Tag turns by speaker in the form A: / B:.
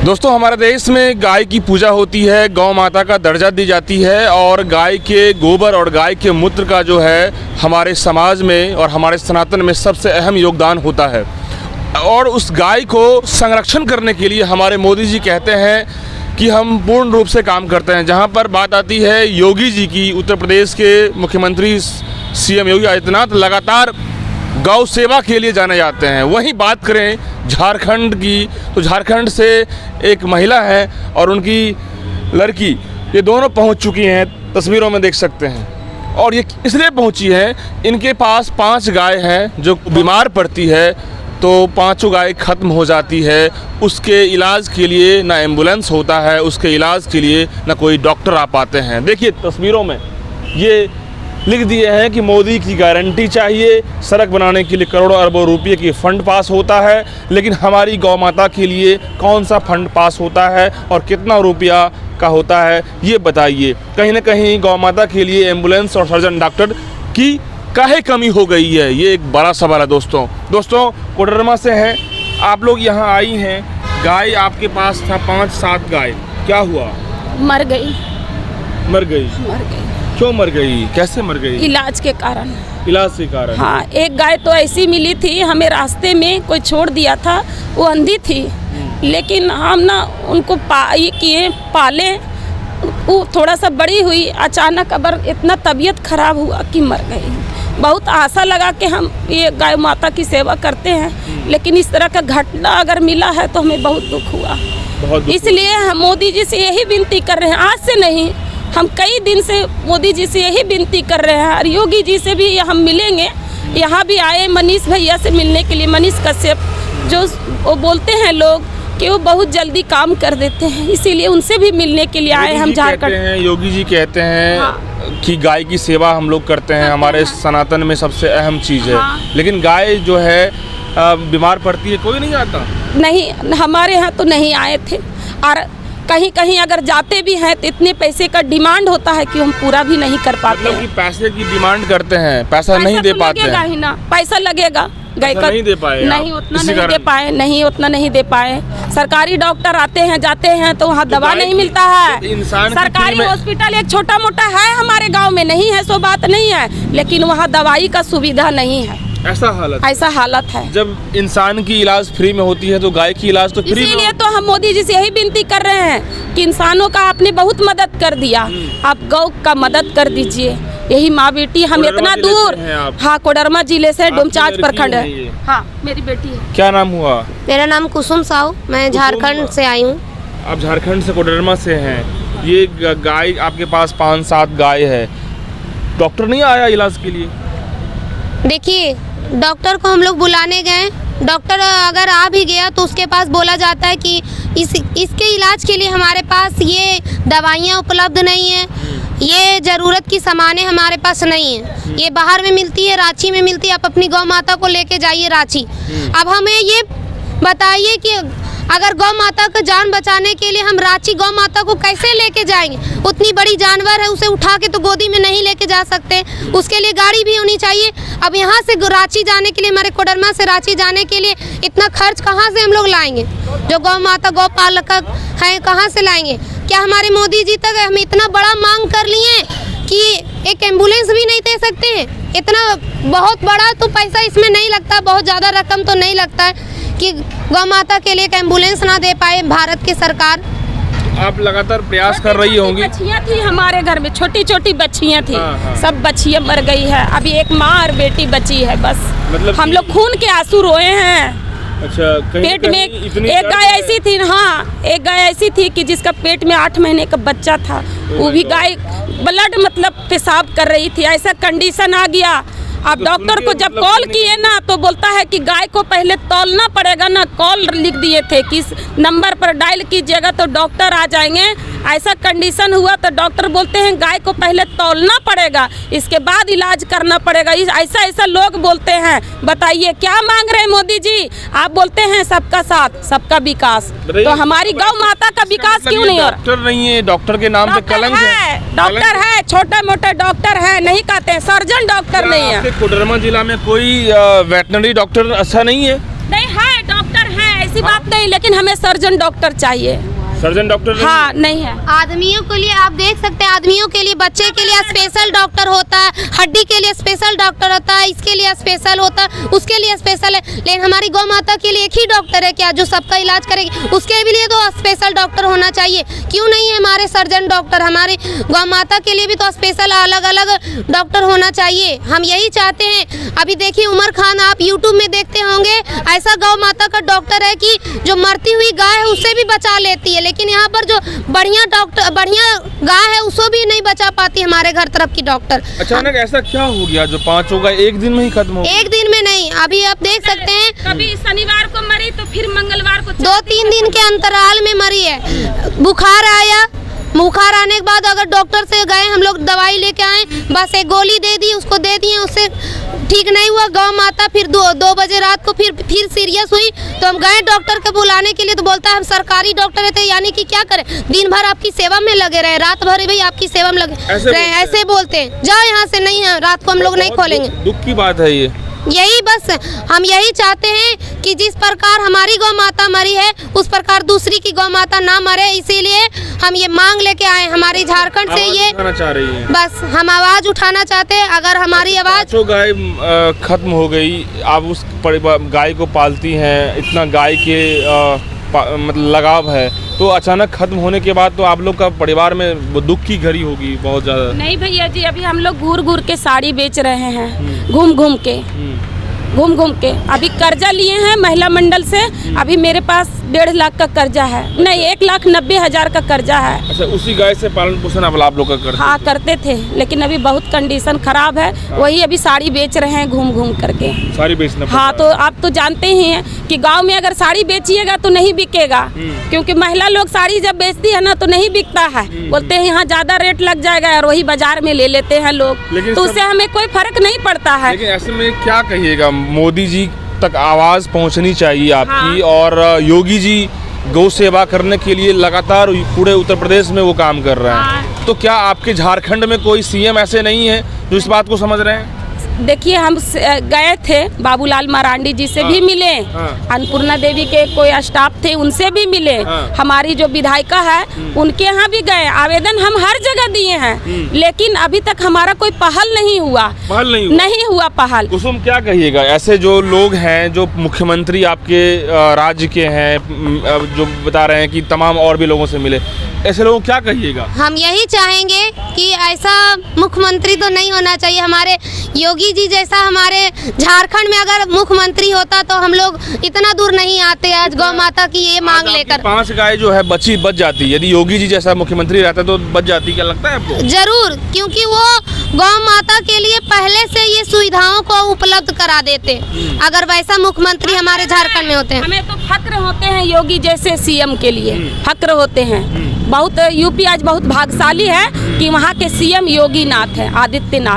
A: दोस्तों, हमारे देश में गाय की पूजा होती है, गौ माता का दर्जा दी जाती है और गाय के गोबर और गाय के मूत्र का जो है हमारे समाज में और हमारे सनातन में सबसे अहम योगदान होता है। और उस गाय को संरक्षण करने के लिए हमारे मोदी जी कहते हैं कि हम पूर्ण रूप से काम करते हैं। जहां पर बात आती है योगी जी की, उत्तर प्रदेश के मुख्यमंत्री सीएम योगी आदित्यनाथ लगातार गौ सेवा के लिए जाने जाते हैं। वहीं बात करें झारखंड की, तो झारखंड से एक महिला है और उनकी लड़की, ये दोनों पहुंच चुकी हैं, तस्वीरों में देख सकते हैं। और ये इसलिए पहुंची हैं, इनके पास 5 गाय हैं जो बीमार पड़ती है तो 5 गाय ख़त्म हो जाती है। उसके इलाज के लिए ना एम्बुलेंस होता है, उसके इलाज के लिए ना कोई डॉक्टर आ पाते हैं। देखिए तस्वीरों में ये लिख दिए हैं कि मोदी की गारंटी चाहिए, सड़क बनाने के लिए करोड़ों अरबों रुपये की फ़ंड पास होता है, लेकिन हमारी गौ माता के लिए कौन सा फ़ंड पास होता है और कितना रुपया का होता है ये बताइए। कहीं ना कहीं गौ माता के लिए एम्बुलेंस और सर्जन डॉक्टर की काहे कमी हो गई है, ये एक बड़ा सवाल है। दोस्तों कोडरमा से हैं आप लोग, यहाँ आई हैं, गाय आपके पास था 5-7 गाय, क्या हुआ?
B: मर गई।
A: क्यों मर गई, कैसे मर गई?
B: इलाज के कारण।
A: इलाज के कारण?
B: हाँ, एक गाय तो ऐसी मिली थी, हमें रास्ते में कोई छोड़ दिया था, वो अंधी थी, लेकिन हम ना उनको पाले, वो थोड़ा सा बड़ी हुई, अचानक अबर इतना तबीयत खराब हुआ कि मर गई। बहुत आशा लगा कि हम ये गाय माता की सेवा करते हैं, लेकिन इस तरह का घटना अगर मिला है तो हमें बहुत दुख हुआ। इसलिए हम मोदी जी से यही विनती कर रहे हैं, आज से नहीं, हम कई दिन से मोदी जी से यही विनती कर रहे हैं। और योगी जी से भी हम मिलेंगे, यहाँ भी आए मनीष भैया से मिलने के लिए, मनीष कश्यप, जो वो बोलते हैं लोग कि वो बहुत जल्दी काम कर देते हैं, इसीलिए उनसे भी मिलने के लिए आए हम झारखंड।
A: योगी जी कहते हैं हाँ। कि गाय की सेवा हम लोग करते हैं, हमारे सनातन में सबसे अहम चीज़ है। हाँ। लेकिन गाय जो है बीमार पड़ती है, कोई नहीं आता?
B: नहीं, हमारे यहाँ तो नहीं आए थे, और कहीं कहीं अगर जाते भी हैं तो इतने पैसे का डिमांड होता है कि हम पूरा भी नहीं कर पाते।
A: मतलब कि पैसे की डिमांड करते हैं, पैसा नहीं दे पाते हैं।
B: ही ना, पैसा लगेगा, गाय का
A: नहीं दे पाए,
B: नहीं उतना नहीं दे पाए, नहीं उतना नहीं दे पाए। सरकारी डॉक्टर आते हैं जाते हैं तो वहाँ दवा नहीं मिलता है। सरकारी हॉस्पिटल एक छोटा मोटा है हमारे गांव में, नहीं है सो बात नहीं है, लेकिन वहाँ दवाई का सुविधा नहीं है। ऐसा हालत है।
A: जब इंसान की इलाज फ्री में होती है तो गाय की इलाज तो फ्री में।
B: इसीलिए तो हम मोदी जी से यही विनती कर रहे हैं कि इंसानों का आपने बहुत मदद कर दिया, आप गौ का मदद कर दीजिए। यही माँ बेटी हम इतना दूर, हाँ कोडरमा जिले से डोमचांच प्रखंड है। हाँ मेरी बेटी है।
A: क्या नाम हुआ?
C: मेरा नाम कुसुम साहू, मैं झारखंड से आई हूँ।
A: आप झारखंड से कोडरमा से हैं, ये गाय आपके पास 5-7 गाय है, डॉक्टर नहीं आया इलाज के लिए?
C: देखिए डॉक्टर को हम लोग बुलाने गए, डॉक्टर अगर आ भी गया तो उसके पास बोला जाता है कि इसके इलाज के लिए हमारे पास ये दवाइयाँ उपलब्ध नहीं है, ये ज़रूरत की सामानें हमारे पास नहीं है, ये बाहर में मिलती है, रांची में मिलती है, आप अपनी गौ माता को लेके जाइए रांची। अब हमें ये बताइए कि अगर गौ माता का जान बचाने के लिए हम रांची गौ माता को कैसे लेके जाएंगे? उतनी बड़ी जानवर है, उसे उठा के तो गोदी में नहीं लेके जा सकते, उसके लिए गाड़ी भी होनी चाहिए। अब यहाँ से रांची जाने के लिए, हमारे कोडरमा से रांची जाने के लिए इतना खर्च कहाँ से हम लोग लाएंगे? जो गौ माता गौ पालक हैं कहाँ से लाएंगे? क्या हमारे मोदी जी तक हम इतना बड़ा मांग कर लिए कि एक एम्बुलेंस भी नहीं दे सकते हैं? इतना बहुत बड़ा तो पैसा इसमें नहीं लगता, बहुत ज़्यादा रकम तो नहीं लगता है कि गौ माता के लिए एक एम्बुलेंस ना दे पाए भारत की सरकार।
A: आप लगातार प्रयास कर रही होंगी।
B: बच्चियाँ थी हमारे घर में, छोटी छोटी बच्चियाँ थी।
A: हाँ।
B: सब बच्चियाँ मर गई है, अभी एक माँ और बेटी बची है बस। मतलब हम लोग खून के आंसू रोए हैं।
A: अच्छा,
B: पेट में एक गाय ऐसी थी, हाँ एक गाय ऐसी थी कि जिसका पेट में 8 महीने का बच्चा था, वो भी गाय ब्लड मतलब पेशाब कर रही थी, ऐसा कंडीशन आ गया। आप डॉक्टर को जब कॉल किए ना तो बोलता है कि गाय को पहले तौलना पड़ेगा ना, कॉल लिख दिए थे कि इस नंबर पर डायल कीजिएगा तो डॉक्टर आ जाएंगे। ऐसा कंडीशन हुआ तो डॉक्टर बोलते हैं गाय को पहले तौलना पड़ेगा, इसके बाद इलाज करना पड़ेगा। ऐसा लोग बोलते हैं। बताइए क्या मांग रहे हैं मोदी जी? आप बोलते हैं सबका साथ सबका विकास, तो हमारी गौ माता का विकास क्यों नहीं हो रहा?
A: डॉक्टर नहीं है, डॉक्टर के नाम पे कलंक है।
B: डॉक्टर है, छोटा मोटा डॉक्टर है, नहीं कहते हैं, सर्जन डॉक्टर नहीं है।
A: कोडरमा जिला में कोई वेटनरी डॉक्टर अच्छा नहीं है?
B: नहीं है, डॉक्टर है, ऐसी बात नहीं, लेकिन हमें सर्जन डॉक्टर चाहिए।
A: सर्जन डॉक्टर
B: हाँ नहीं है।
C: आदमियों के लिए आप देख सकते हैं, आदमियों के लिए, बच्चे के लिए स्पेशल डॉक्टर होता है, हड्डी के लिए स्पेशल डॉक्टर होता है, इसके लिए स्पेशल होता है, उसके लिए स्पेशल है। लेकिन हमारी गौ माता के लिए एक ही डॉक्टर है क्या जो सबका इलाज करेगी? उसके लिए तो स्पेशल डॉक्टर होना चाहिए। क्यों नहीं है हमारे सर्जन डॉक्टर? हमारी गौ माता के लिए भी तो स्पेशल अलग अलग डॉक्टर होना चाहिए। हम यही चाहते हैं। अभी देखिए उमर खान, आप यूट्यूब में देखते होंगे, ऐसा गौ माता का डॉक्टर है कि जो मरती हुई गाय है उससे भी बचा लेती है, लेकिन यहाँ पर जो बढ़िया गाय है उसको भी नहीं बचा पाती हमारे घर तरफ की डॉक्टर।
A: अचानक ऐसा क्या हो गया जो 5 हो गए, एक दिन में ही खत्म हो गया?
C: एक दिन में नहीं, अभी आप देख सकते हैं
B: कभी शनिवार को मरी तो फिर मंगलवार को
C: 2-3 दिन के अंतराल में मरी है। बुखार आया, बुखार आने के बाद अगर डॉक्टर से गए, हम लोग दवाई लेके आए, बस एक गोली दे दी, उसको दे दिए, उससे ठीक नहीं हुआ। गौ माता फिर 2 बजे रात को फिर सीरियस हुई, तो हम गए डॉक्टर के बुलाने के लिए, तो बोलता है हम सरकारी डॉक्टर थे, यानी कि क्या करें, दिन भर आपकी सेवा में लगे रहे, रात भर भी आपकी सेवा में लगे रहे, ऐसे बोलते हैं। जाओ यहाँ से, नहीं है रात को हम लोग नहीं खोलेंगे।
A: दुख की बात है ये।
C: यही बस हम यही चाहते हैं कि जिस प्रकार हमारी गौ माता मरी है उस प्रकार दूसरी की गौ माता ना मरे, इसीलिए हम ये मांग लेके आए। हमारी झारखंड से ये
A: चाह रही है, बस
C: हम आवाज उठाना चाहते हैं। अगर हमारी आवाज,
A: जो गाय खत्म हो गई, आप उस गाय को पालती हैं, इतना गाय के मतलब लगाव है, तो अचानक खत्म होने के बाद तो आप लोग का परिवार में दुख की घड़ी होगी बहुत ज्यादा।
B: नहीं भैया जी, अभी हम लोग घूर के साड़ी बेच रहे हैं, घूम घूम के। अभी कर्जा लिए हैं महिला मंडल से, अभी मेरे पास 1.5 लाख का कर्जा है, नहीं 1,90,000 का कर्जा है।
A: अच्छा, उसी गाय से पालन पोषण आप लोग का करते?
B: हाँ करते थे, लेकिन अभी बहुत कंडीशन खराब है, वही अभी साड़ी बेच रहे हैं घूम करके। साड़ी बेचना? हाँ, तो आप तो जानते ही हैं कि गांव में अगर साड़ी बेचिएगा तो नहीं बिकेगा, क्योंकि महिला लोग साड़ी जब बेचती है ना तो नहीं बिकता है, बोलते हैं यहाँ ज्यादा रेट लग जाएगा, और वही बाजार में ले लेते हैं लोग, तो उससे हमें कोई फर्क नहीं पड़ता है।
A: लेकिन ऐसे में क्या कहिएगा, मोदी जी तक आवाज पहुंचनी चाहिए आपकी। हाँ। और योगी जी गौ सेवा करने के लिए लगातार पूरे उत्तर प्रदेश में वो काम कर रहे हैं। हाँ। तो क्या आपके झारखंड में कोई सीएम ऐसे नहीं है जो इस बात को समझ रहे हैं?
B: देखिए, हम गए थे बाबूलाल मरांडी जी से भी मिले, अन्नपूर्णा देवी के कोई स्टाफ थे उनसे भी मिले, हमारी जो विधायिका है उनके यहाँ भी गए, आवेदन हम हर जगह दिए हैं, लेकिन अभी तक हमारा कोई पहल नहीं हुआ। नहीं हुआ पहल।
A: कुसुम, क्या कहिएगा, ऐसे जो लोग हैं, जो मुख्यमंत्री आपके राज्य के हैं, जो बता रहे हैं कि तमाम और भी लोगों से मिले, ऐसे लोगों क्या कहिएगा?
C: हम यही चाहेंगे कि ऐसा मुख्यमंत्री तो नहीं होना चाहिए। हमारे योगी जी जैसा हमारे झारखंड में अगर मुख्यमंत्री होता तो हम लोग इतना दूर नहीं आते आज गौ माता की ये मांग लेकर।
A: 5 गाय जो है बच जाती, यदि योगी जी जैसा मुख्यमंत्री रहता तो बच जाती, क्या लगता है आपको?
C: जरूर, क्योंकि वो गौ माता के लिए पहले से ये सुविधाओं को उपलब्ध करा देते अगर वैसा मुख्यमंत्री हमारे झारखंड में होते हैं।
B: हमें तो फक्र होते हैं योगी जैसे सीएम के लिए, फक्र होते हैं बहुत। यूपी आज बहुत भाग्यशाली है कि वहाँ के सीएम योगी नाथ है, आदित्यनाथ।